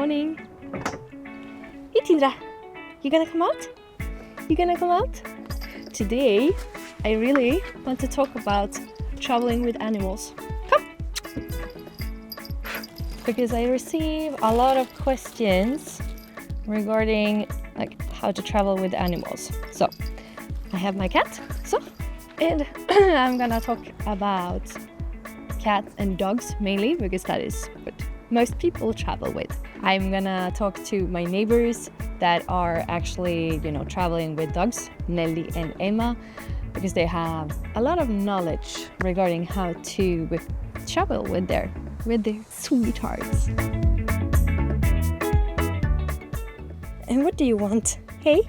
morning. Hey Tindra, you gonna come out? You gonna come out? Today, I really want to talk about traveling with animals. Come! Because I receive a lot of questions regarding like how to travel with animals. So, I have my cat, and I'm gonna talk about cats and dogs mainly because that is what most people travel with. I'm gonna talk to my neighbors that are actually, traveling with dogs, Nelly and Emma, because they have a lot of knowledge regarding how to travel with their sweethearts. And what do you want? Hey,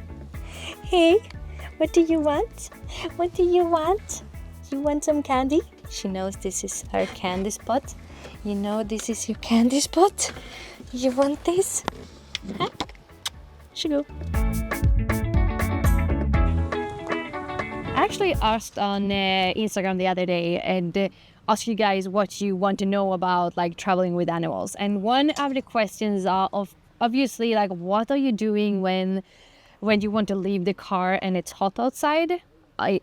what do you want? What do you want? You want some candy? She knows this is her candy spot. You know this is your candy spot. You want this? Huh? She go. I actually asked on Instagram the other day and asked you guys what you want to know about like traveling with animals. And one of the questions are obviously like, what are you doing when you want to leave the car and it's hot outside?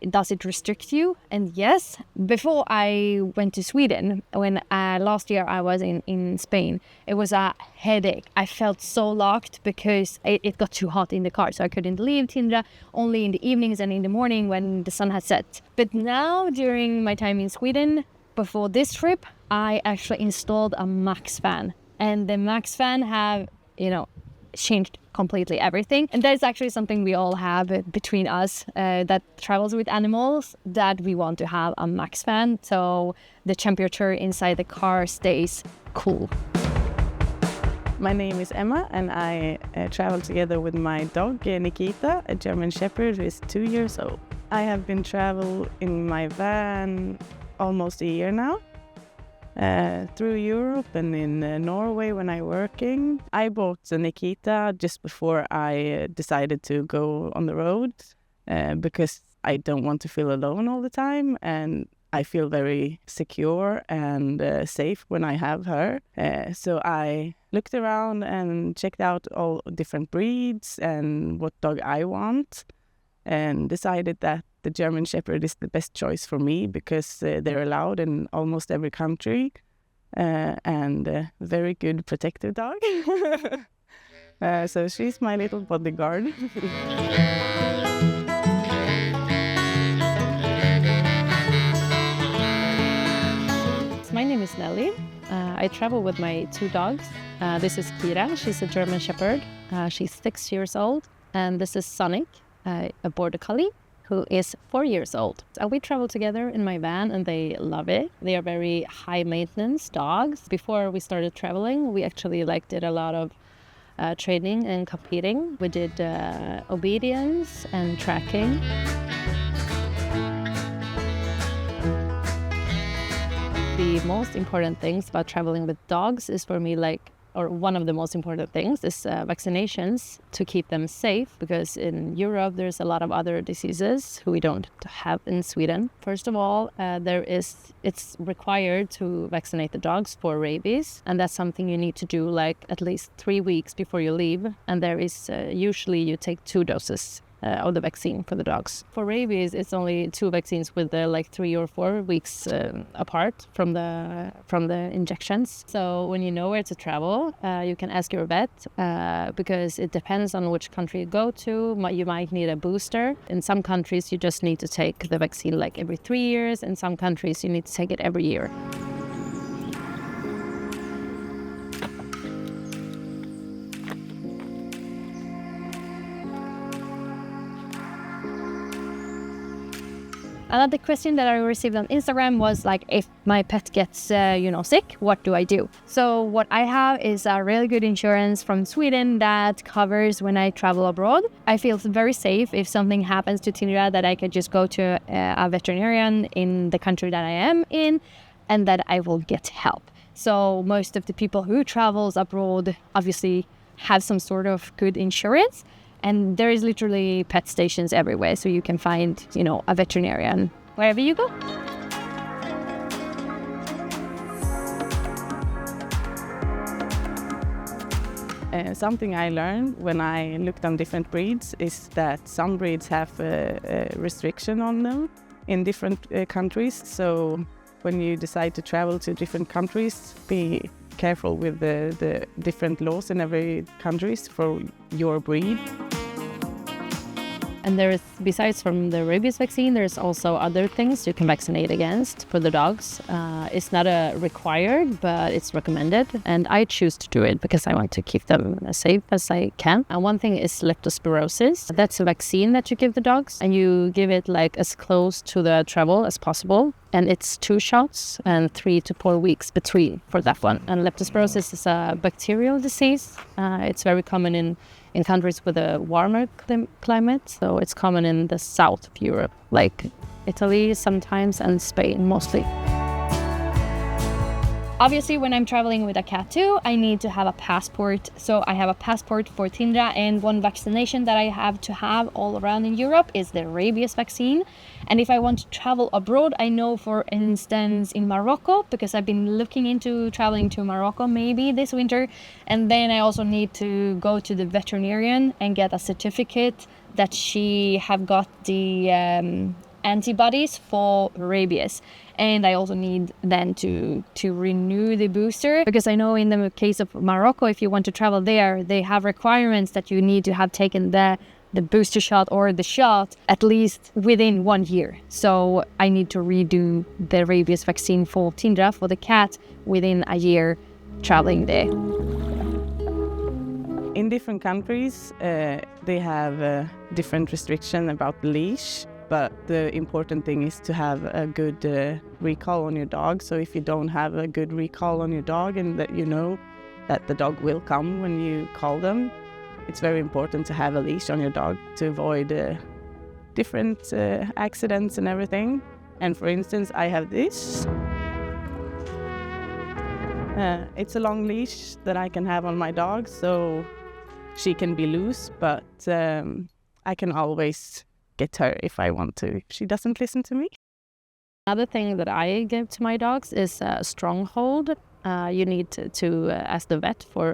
Does it restrict you? And yes, before I went to Sweden, when last year I was in Spain, it was a headache. I felt so locked because it got too hot in the car, so I couldn't leave Tindra only in the evenings and in the morning when the sun had set. But now, during my time in Sweden, before this trip, I actually installed a Max fan. And the Max fan have, changed completely everything. And that's actually something we all have between us that travels with animals, that we want to have a Max fan so the temperature inside the car stays cool. My name is Emma and I travel together with my dog Nikita, a German Shepherd who is 2 years old. I have been traveling in my van almost a year now. Through Europe and in Norway when I'm working. I bought Nikita just before I decided to go on the road because I don't want to feel alone all the time, and I feel very secure and safe when I have her. So I looked around and checked out all different breeds and what dog I want, and decided that the German Shepherd is the best choice for me because they're allowed in almost every country and very good protective dog. So she's my little bodyguard. My name is Nelly. I travel with my 2 dogs. This is Kira, she's a German Shepherd. She's 6 years old. And this is Sonic, a Border Collie, who is 4 years old. And we travel together in my van and they love it. They are very high maintenance dogs. Before we started traveling, we actually did a lot of training and competing. We did obedience and tracking. The most important things about traveling with dogs is for me one of the most important things is vaccinations to keep them safe, because in Europe there's a lot of other diseases who we don't have in Sweden. First of all, it's required to vaccinate the dogs for rabies, and that's something you need to do at least 3 weeks before you leave, and there is usually you take 2 doses of the vaccine for the dogs. For rabies, it's only 2 vaccines with 3 or 4 weeks apart from the injections. So when you know where to travel, you can ask your vet because it depends on which country you go to. You might need a booster. In some countries, you just need to take the vaccine every 3 years. In some countries, you need to take it every year. Another question that I received on Instagram was if my pet gets, sick, what do I do? So what I have is a really good insurance from Sweden that covers when I travel abroad. I feel very safe if something happens to Tindra that I could just go to a veterinarian in the country that I am in and that I will get help. So most of the people who travels abroad obviously have some sort of good insurance. And there is literally pet stations everywhere, so you can find, a veterinarian wherever you go. Something I learned when I looked on different breeds is that some breeds have a restriction on them in different countries. So when you decide to travel to different countries, be careful with the different laws in every country for your breed. And there is, besides from the rabies vaccine, there's also other things you can vaccinate against for the dogs. It's not a required, but it's recommended. And I choose to do it because I want to keep them as safe as I can. And one thing is leptospirosis. That's a vaccine that you give the dogs, and you give it like as close to the travel as possible. And it's 2 shots and 3 to 4 weeks between for that one. And leptospirosis is a bacterial disease. It's very common in countries with a warmer climate. So it's common in the south of Europe, like Italy sometimes and Spain mostly. Obviously, when I'm traveling with a cat too, I need to have a passport. So I have a passport for Tindra, and one vaccination that I have to have all around in Europe is the rabies vaccine. And if I want to travel abroad, I know, for instance, in Morocco, because I've been looking into traveling to Morocco maybe this winter. And then I also need to go to the veterinarian and get a certificate that she have got the antibodies for rabies. And I also need then to renew the booster, because I know in the case of Morocco, if you want to travel there, they have requirements that you need to have taken the booster shot or the shot at least within 1 year. So I need to redo the rabies vaccine for Tindra, for the cat, within a year traveling there. In different countries, they have a different restriction about the leash. But the important thing is to have a good recall on your dog. So if you don't have a good recall on your dog, and that you know that the dog will come when you call them, it's very important to have a leash on your dog to avoid different accidents and everything. And for instance, I have this. It's a long leash that I can have on my dog, so she can be loose, but I can always get her if I want to. She doesn't listen to me. Another thing that I give to my dogs is a stronghold. You need to ask the vet for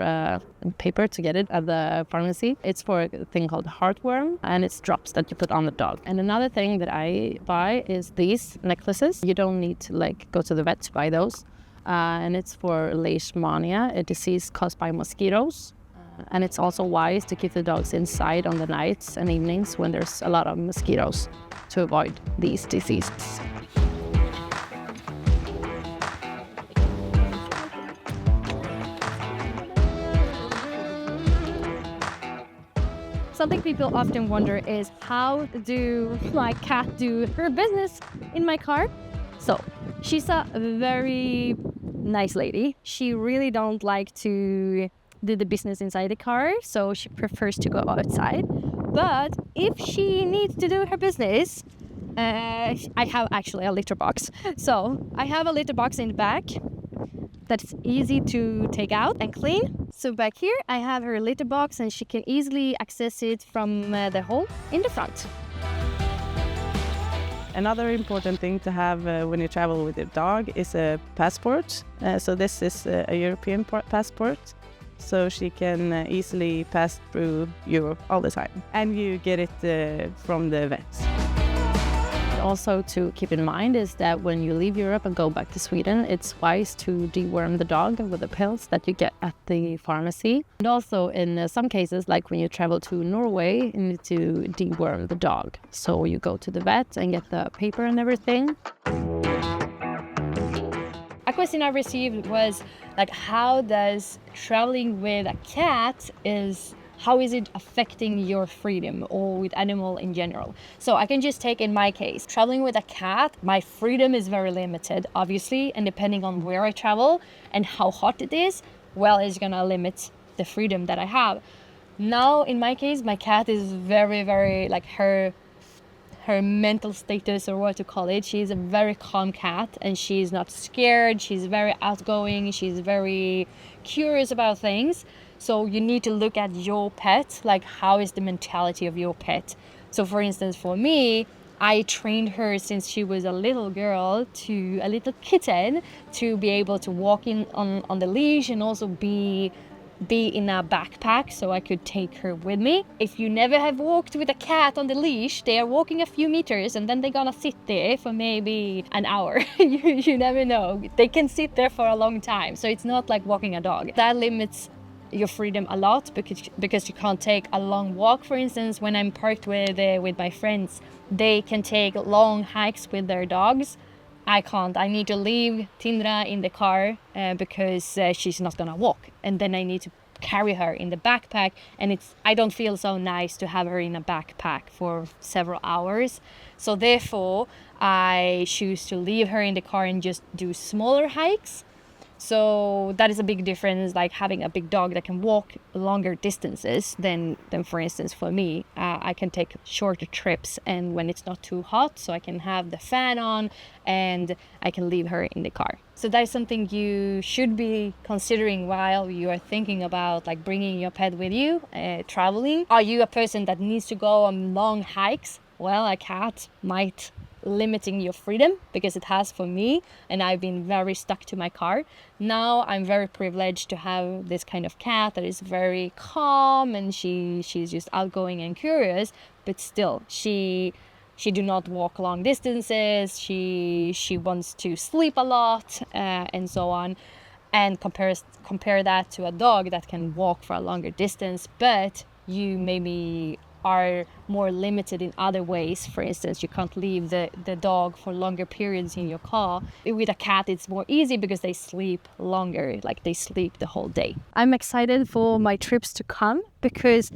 paper to get it at the pharmacy. It's for a thing called heartworm, and it's drops that you put on the dog. And another thing that I buy is these necklaces. You don't need to go to the vet to buy those. And it's for leishmania, a disease caused by mosquitoes. And it's also wise to keep the dogs inside on the nights and evenings when there's a lot of mosquitoes to avoid these diseases. Something people often wonder is, how do my cat do her business in my car? So she's a very nice lady. She really don't like to do the business inside the car, so she prefers to go outside. But if she needs to do her business, I have actually a litter box. So I have a litter box in the back that's easy to take out and clean. So back here I have her litter box, and she can easily access it from the hole in the front. Another important thing to have when you travel with your dog is a passport. So this is a European passport. So she can easily pass through Europe all the time. And you get it from the vet. Also to keep in mind is that when you leave Europe and go back to Sweden, it's wise to deworm the dog with the pills that you get at the pharmacy. And also in some cases, like when you travel to Norway, you need to deworm the dog. So you go to the vet and get the paper and everything. A question I received was how does traveling with a cat how is it affecting your freedom, or with animal in general? So I can just take in my case, traveling with a cat, my freedom is very limited, obviously, and depending on where I travel and how hot it is, well, it's gonna limit the freedom that I have. Now, in my case, my cat is very, very her mental status, or what to call it. She's a very calm cat, and she's not scared. She's very outgoing. She's very curious about things. So you need to look at your pet, how is the mentality of your pet. So for instance, for me, I trained her since she was a little girl to a little kitten to be able to walk in on the leash, and also be be in a backpack so I could take her with me. If you never have walked with a cat on the leash, they are walking a few meters and then they're gonna sit there for maybe an hour. You never know. They can sit there for a long time. So it's not like walking a dog. That limits your freedom a lot because you can't take a long walk. For instance, when I'm parked with my friends, they can take long hikes with their dogs. I can't. I need to leave Tindra in the car because she's not gonna walk, and then I need to carry her in the backpack, and I don't feel so nice to have her in a backpack for several hours. So therefore I choose to leave her in the car and just do smaller hikes. So that is a big difference, like having a big dog that can walk longer distances than for instance, for me. I can take shorter trips, and when it's not too hot, so I can have the fan on and I can leave her in the car. So that is something you should be considering while you are thinking about like bringing your pet with you, traveling. Are you a person that needs to go on long hikes? Well, a cat might limiting your freedom, because it has for me, and I've been very stuck to my car. Now I'm very privileged to have this kind of cat that is very calm, and she's just outgoing and curious, but still she do not walk long distances. She wants to sleep a lot, and so on. And compare that to a dog that can walk for a longer distance, but you maybe are more limited in other ways. For instance, you can't leave the dog for longer periods in your car. With a cat, it's more easy because they sleep longer, like they sleep the whole day. I'm excited for my trips to come, because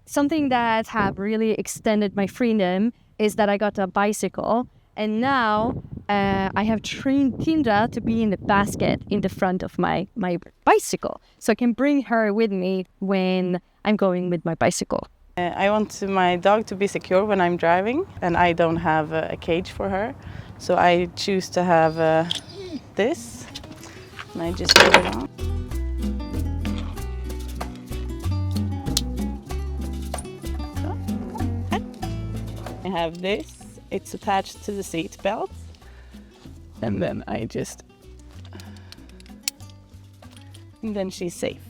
something that have really extended my freedom is that I got a bicycle, and now I have trained Tindra to be in the basket in the front of my bicycle, so I can bring her with me when I'm going with my bicycle. I want my dog to be secure when I'm driving, and I don't have a cage for her. So I choose to have this, and I just put it on. I have this, it's attached to the seat belt, and then and then she's safe.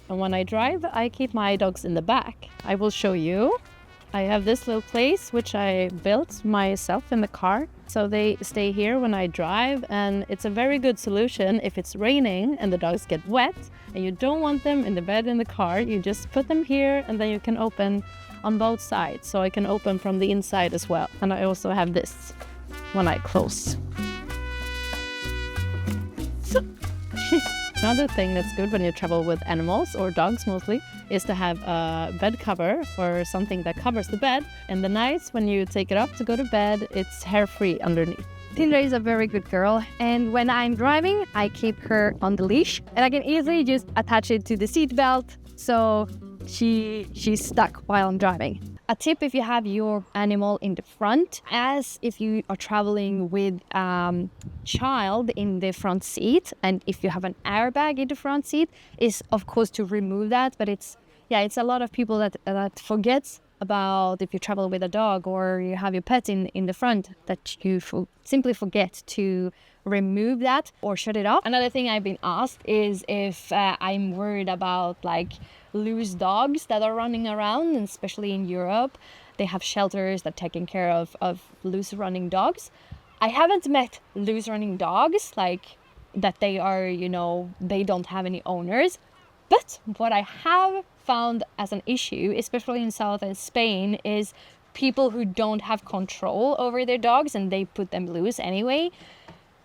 And when I drive, I keep my dogs in the back. I will show you. I have this little place which I built myself in the car, so they stay here when I drive, and it's a very good solution if it's raining and the dogs get wet and you don't want them in the bed in the car. You just put them here, and then you can open on both sides, so I can open from the inside as well. And I also have this when I close. Another thing that's good when you travel with animals, or dogs mostly, is to have a bed cover or something that covers the bed. And the nights when you take it up to go to bed, it's hair-free underneath. Tindra is a very good girl, and when I'm driving, I keep her on the leash, and I can easily just attach it to the seat belt, so she's stuck while I'm driving. A tip if you have your animal in the front, as if you are traveling with child in the front seat, and if you have an airbag in the front seat, is of course to remove that. But it's a lot of people that forgets about, if you travel with a dog or you have your pet in the front, that you simply forget to remove that or shut it off. Another thing I've been asked is if I'm worried about like loose dogs that are running around, and especially in Europe, they have shelters that are taking care of loose running dogs. I haven't met loose running dogs, like that they are, they don't have any owners. But what I have found as an issue, especially in southern Spain, is people who don't have control over their dogs and they put them loose anyway.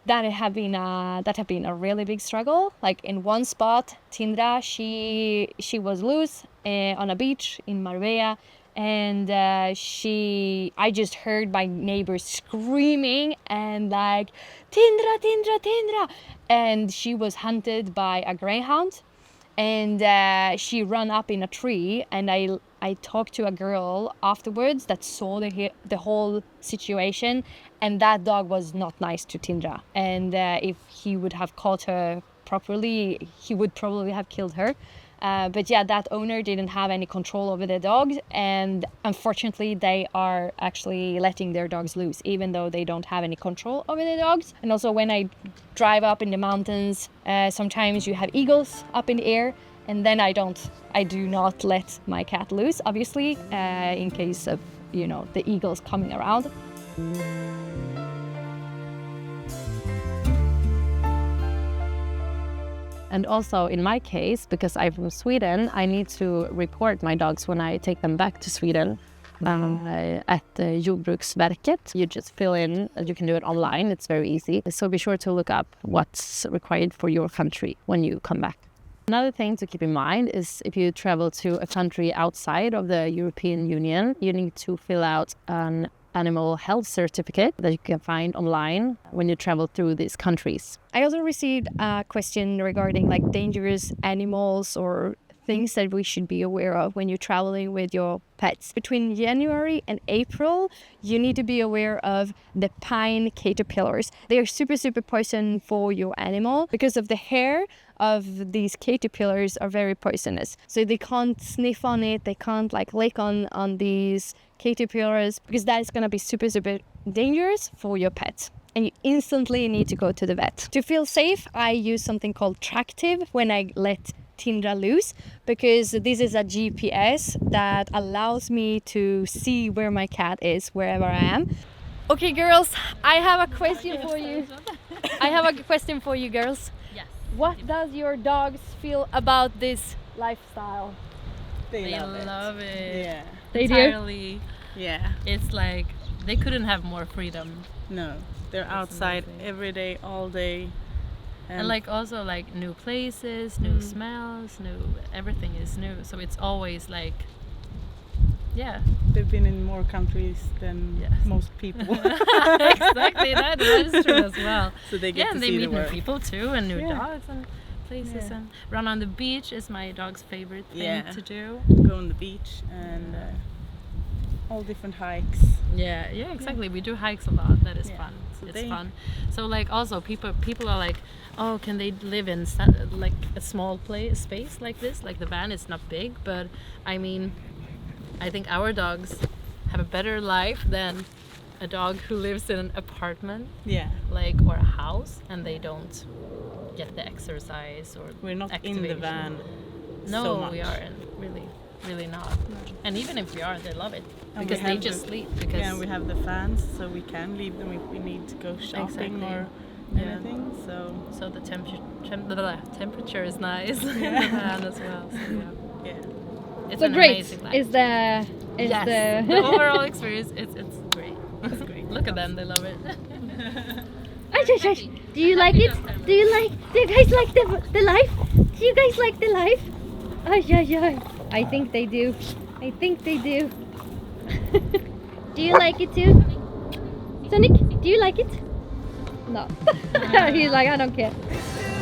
That have been a really big struggle. Like in one spot, Tindra, she was loose on a beach in Marbella, and I just heard my neighbors screaming and like, Tindra, Tindra, Tindra, and she was hunted by a greyhound, and she ran up in a tree, and I talked to a girl afterwards that saw the whole situation, and that dog was not nice to Tindra, and if he would have caught her properly, he would probably have killed her. But yeah, that owner didn't have any control over the dogs, and unfortunately they are actually letting their dogs loose even though they don't have any control over the dogs. And also when I drive up in the mountains, sometimes you have eagles up in the air, and then I do not let my cat loose, obviously, in case of, the eagles coming around. And also in my case, because I'm from Sweden, I need to report my dogs when I take them back to Sweden at Jordbruksverket. You just fill in, you can do it online, it's very easy. So be sure to look up what's required for your country when you come back. Another thing to keep in mind is if you travel to a country outside of the European Union, you need to fill out an animal health certificate that you can find online when you travel through these countries. I also received a question regarding like dangerous animals or things that we should be aware of when you're traveling with your pets. Between January and April, you need to be aware of the pine caterpillars. They are super, super poison for your animal because of the hair of these caterpillars are very poisonous. So they can't sniff on it, they can't like lick on these caterpillars because that is going to be super, super dangerous for your pet. And you instantly need to go to the vet. To feel safe, I use something called Tractive when I let Tindra loose, because this is a GPS that allows me to see where my cat is wherever I am. Okay, girls, I have a question for you. Girls. Yes. What does your dogs feel about this lifestyle? They love it. Yeah. They do? Entirely. Yeah. It's like they couldn't have more freedom. No, they're outside amazing. every day, all day. And like also like new places, new smells, everything is new. So it's always like, yeah. They've been in more countries than Yes. most people. Exactly, that is true as well. So they get Yeah, to and they see meet the new world. people too, and new Yeah. dogs and places. Yeah. And run on the beach is my dog's favorite thing Yeah. to do. Go on the beach and all different hikes. Yeah, exactly. We do hikes a lot. That is Yeah. fun. So It's they- fun. So like also people are like, oh, can they live in like a small space like this? Like the van is not big, but I mean, I think our dogs have a better life than a dog who lives in an apartment, Yeah. like, or a house, and they don't get the exercise or We're not in the activation. van No, so much. we aren't really not. And even if we are, they love it And we because they have just the- sleep. Because Yeah, we have the fans, so we can leave them if we need to go shopping Exactly. or Yeah. anything. So the temperature is nice in the van as well. So yeah, Yeah. it's So an great. amazing life. Is the the overall experience, it's great. It's great. Look at them, they love it. Do you like it? Do you guys like the life? Do you guys like the life? I think they do. Do you like it too? Sonic, do you like it? No. He's like, I don't care.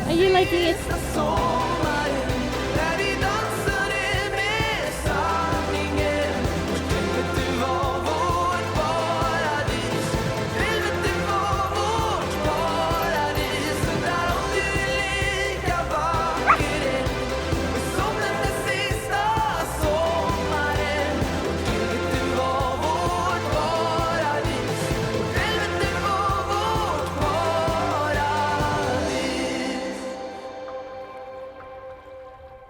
Are you liking it?